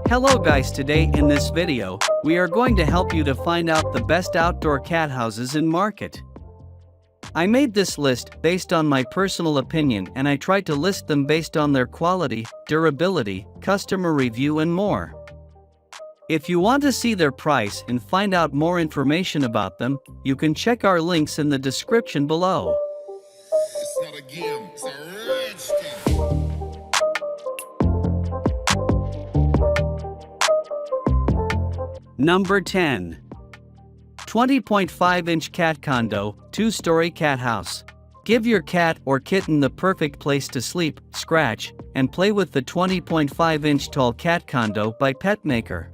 Hello guys, today in this video, we are going to help you to find out the best outdoor cat houses in market. I made this list based on my personal opinion and I tried to list them based on their quality, durability, customer review and more. If you want to see their price and find out more information about them, you can check our links in the description below. It's not a game, it's a rich thing. Number 10. 20.5-inch cat condo, 2-story cat house. Give your cat or kitten the perfect place to sleep, scratch, and play with the 20.5-inch tall cat condo by Petmaker.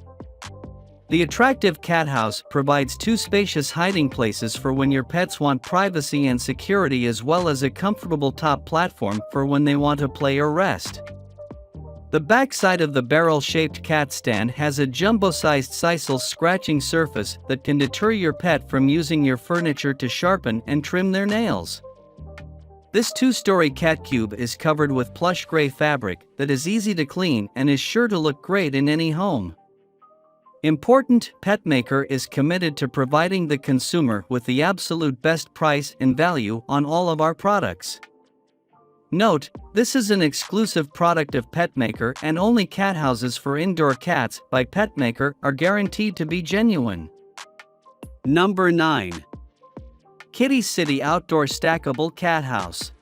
The attractive cat house provides 2 spacious hiding places for when your pets want privacy and security, as well as a comfortable top platform for when they want to play or rest. The backside of the barrel-shaped cat stand has a jumbo-sized sisal scratching surface that can deter your pet from using your furniture to sharpen and trim their nails. This 2-story cat cube is covered with plush gray fabric that is easy to clean and is sure to look great in any home. Important, Petmaker is committed to providing the consumer with the absolute best price and value on all of our products. Note, this is an exclusive product of Petmaker and only cat houses for indoor cats by Petmaker are guaranteed to be genuine. Number 9. Kitty City Outdoor Stackable Cat House.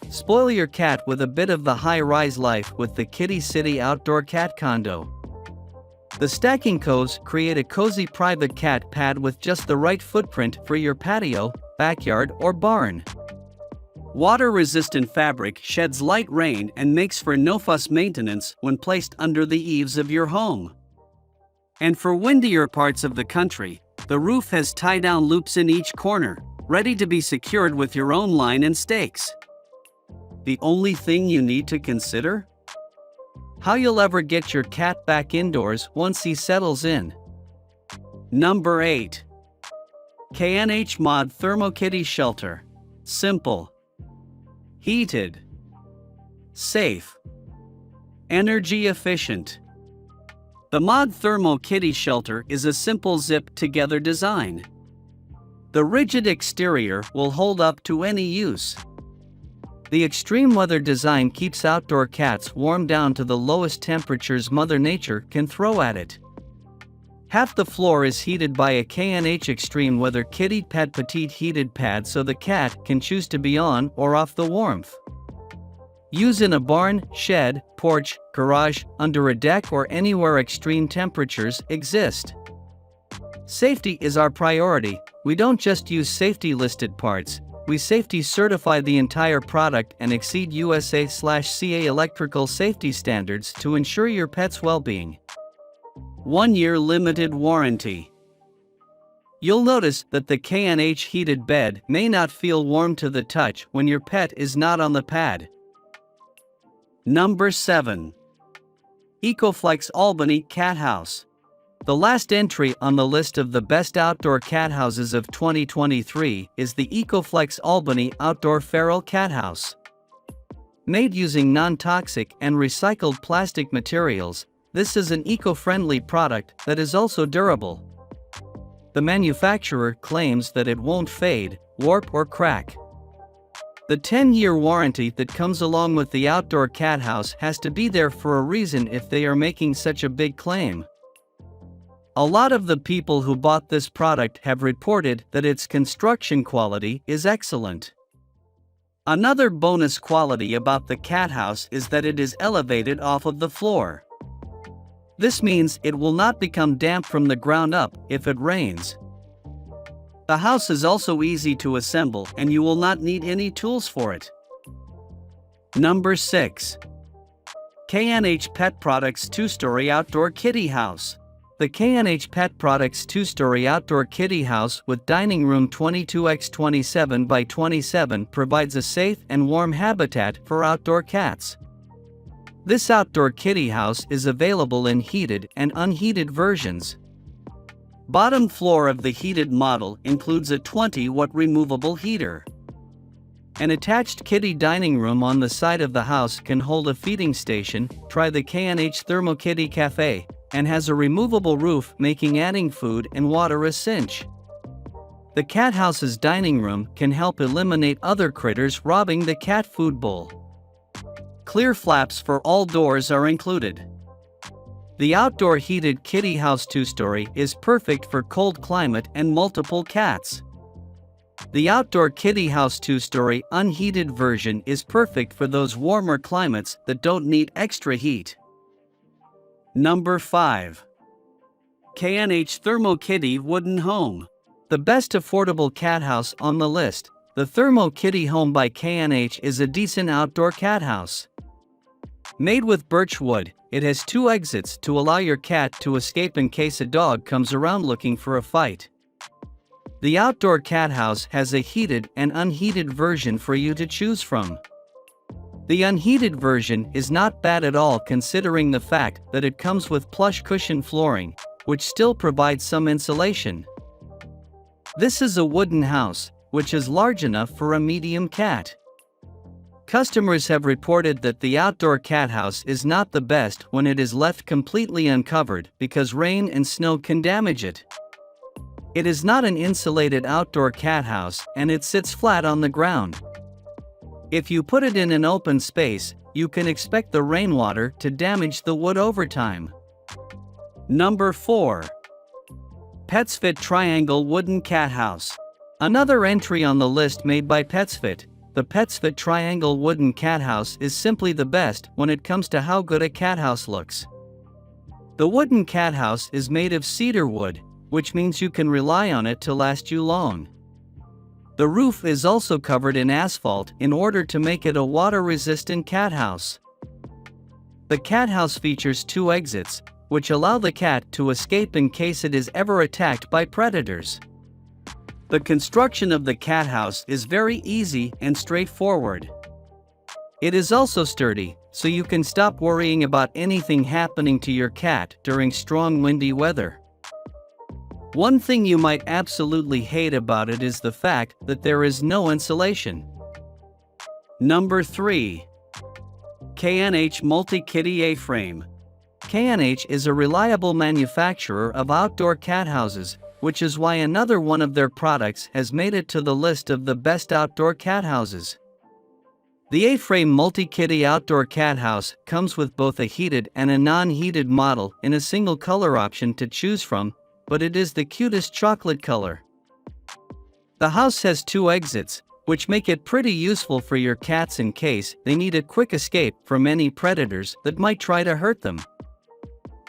Spoil your cat with a bit of the high-rise life with the Kitty City Outdoor Cat Condo. The stacking coves create a cozy private cat pad with just the right footprint for your patio, backyard, or barn. Water-resistant fabric sheds light rain and makes for no-fuss maintenance when placed under the eaves of your home. And for windier parts of the country, the roof has tie-down loops in each corner, ready to be secured with your own line and stakes. The only thing you need to consider? How you'll ever get your cat back indoors once he settles in. Number 8. K&H Mod Thermo Kitty Shelter. Simple. Heated. Safe. Energy efficient. The Mod Thermo Kitty Shelter is a simple zip-together design. The rigid exterior will hold up to any use. The extreme weather design keeps outdoor cats warm down to the lowest temperatures Mother Nature can throw at it. Half the floor is heated by a K&H Extreme Weather Kitty Pet Petite heated pad so the cat can choose to be on or off the warmth. Use in a barn, shed, porch, garage, under a deck or anywhere extreme temperatures exist. Safety is our priority. We don't just use safety listed parts, we safety certify the entire product and exceed USA/CA electrical safety standards to ensure your pet's well-being. 1-year limited warranty. You'll notice that the K&H heated bed may not feel warm to the touch when your pet is not on the pad. Number 7. EcoFlex Albany Cat House. The last entry on the list of the best outdoor cat houses of 2023 is the EcoFlex Albany Outdoor Feral Cat House. Made using non-toxic and recycled plastic materials, this is an eco-friendly product that is also durable. The manufacturer claims that it won't fade, warp or crack. The 10-year warranty that comes along with the outdoor cat house has to be there for a reason if they are making such a big claim. A lot of the people who bought this product have reported that its construction quality is excellent. Another bonus quality about the cat house is that it is elevated off of the floor. This means it will not become damp from the ground up if it rains. The house is also easy to assemble and you will not need any tools for it. Number 6. K&H Pet Products 2-Story Outdoor Kitty House. The K&H Pet Products 2-Story Outdoor Kitty House with dining room 22x27 by 27 provides a safe and warm habitat for outdoor cats. This outdoor kitty house is available in heated and unheated versions. Bottom floor of the heated model includes a 20-watt removable heater. An attached kitty dining room on the side of the house can hold a feeding station. Try the KNH Thermo Kitty Cafe, and has a removable roof, making adding food and water a cinch. The cat house's dining room can help eliminate other critters robbing the cat food bowl. Clear flaps for all doors are included. The outdoor heated kitty house 2-story is perfect for cold climate and multiple cats. The outdoor kitty house 2-story unheated version is perfect for those warmer climates that don't need extra heat. Number 5. KNH Thermo Kitty Wooden Home. The best affordable cat house on the list, the Thermo Kitty Home by KNH is a decent outdoor cat house. Made with birch wood, it has 2 exits to allow your cat to escape in case a dog comes around looking for a fight. The outdoor cat house has a heated and unheated version for you to choose from. The unheated version is not bad at all considering the fact that it comes with plush cushion flooring, which still provides some insulation. This is a wooden house, which is large enough for a medium cat. Customers have reported that the outdoor cat house is not the best when it is left completely uncovered because rain and snow can damage it. It is not an insulated outdoor cat house and it sits flat on the ground. If you put it in an open space, you can expect the rainwater to damage the wood over time. Number 4. PetsFit Triangle Wooden Cat House. Another entry on the list made by PetsFit, the PetsFit Triangle Wooden Cat House is simply the best when it comes to how good a cat house looks. The wooden cat house is made of cedar wood, which means you can rely on it to last you long. The roof is also covered in asphalt in order to make it a water-resistant cat house. The cat house features 2 exits, which allow the cat to escape in case it is ever attacked by predators. The construction of the cat house is very easy and straightforward. It is also sturdy, so you can stop worrying about anything happening to your cat during strong windy weather. One thing you might absolutely hate about it is the fact that there is no insulation. Number 3. KNH Multi-Kitty A-Frame. KNH is a reliable manufacturer of outdoor cat houses, which is why another one of their products has made it to the list of the best outdoor cat houses. The A-Frame Multi-Kitty Outdoor Cat House comes with both a heated and a non-heated model in a single color option to choose from, but it is the cutest chocolate color. The house has 2 exits, which make it pretty useful for your cats in case they need a quick escape from any predators that might try to hurt them.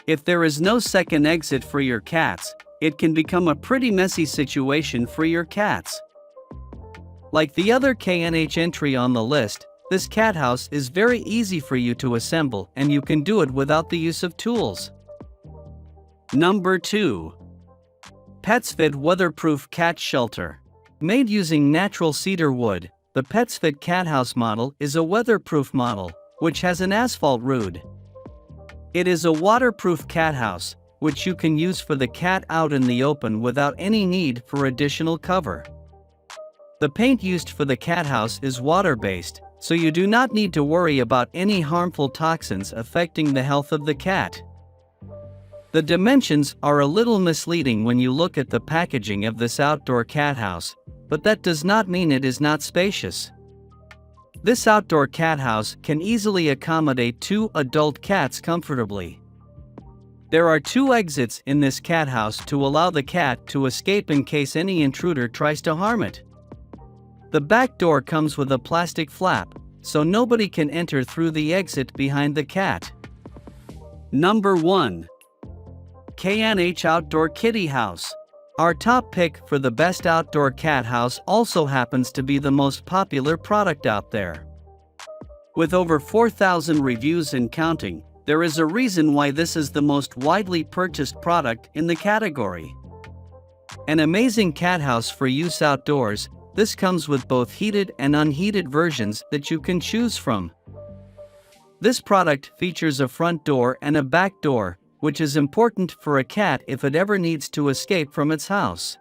If there is no second exit for your cats, it can become a pretty messy situation for your cats. Like the other KNH entry on the list, this cat house is very easy for you to assemble and you can do it without the use of tools. Number 2. PetsFit Weatherproof Cat Shelter. Made using natural cedar wood, the PetsFit Cat House model is a weatherproof model, which has an asphalt roof. It is a waterproof cat house, which you can use for the cat out in the open without any need for additional cover. The paint used for the cat house is water-based, so you do not need to worry about any harmful toxins affecting the health of the cat. The dimensions are a little misleading when you look at the packaging of this outdoor cat house, but that does not mean it is not spacious. This outdoor cat house can easily accommodate 2 adult cats comfortably. There are 2 exits in this cat house to allow the cat to escape in case any intruder tries to harm it. The back door comes with a plastic flap, so nobody can enter through the exit behind the cat. Number 1. KNH Outdoor Kitty House. Our top pick for the best outdoor cat house also happens to be the most popular product out there. With over 4,000 reviews and counting, there is a reason why this is the most widely purchased product in the category. An amazing cat house for use outdoors, this comes with both heated and unheated versions that you can choose from. This product features a front door and a back door, which is important for a cat if it ever needs to escape from its house.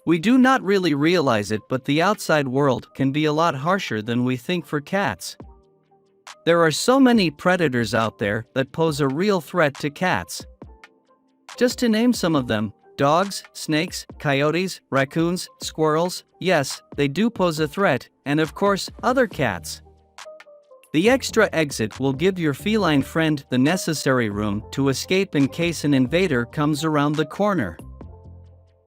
We do not really realize it, but the outside world can be a lot harsher than we think for cats. There are so many predators out there that pose a real threat to cats. Just to name some of them: dogs, snakes, coyotes, raccoons, squirrels, yes, they do pose a threat, and of course, other cats. The extra exit will give your feline friend the necessary room to escape in case an invader comes around the corner.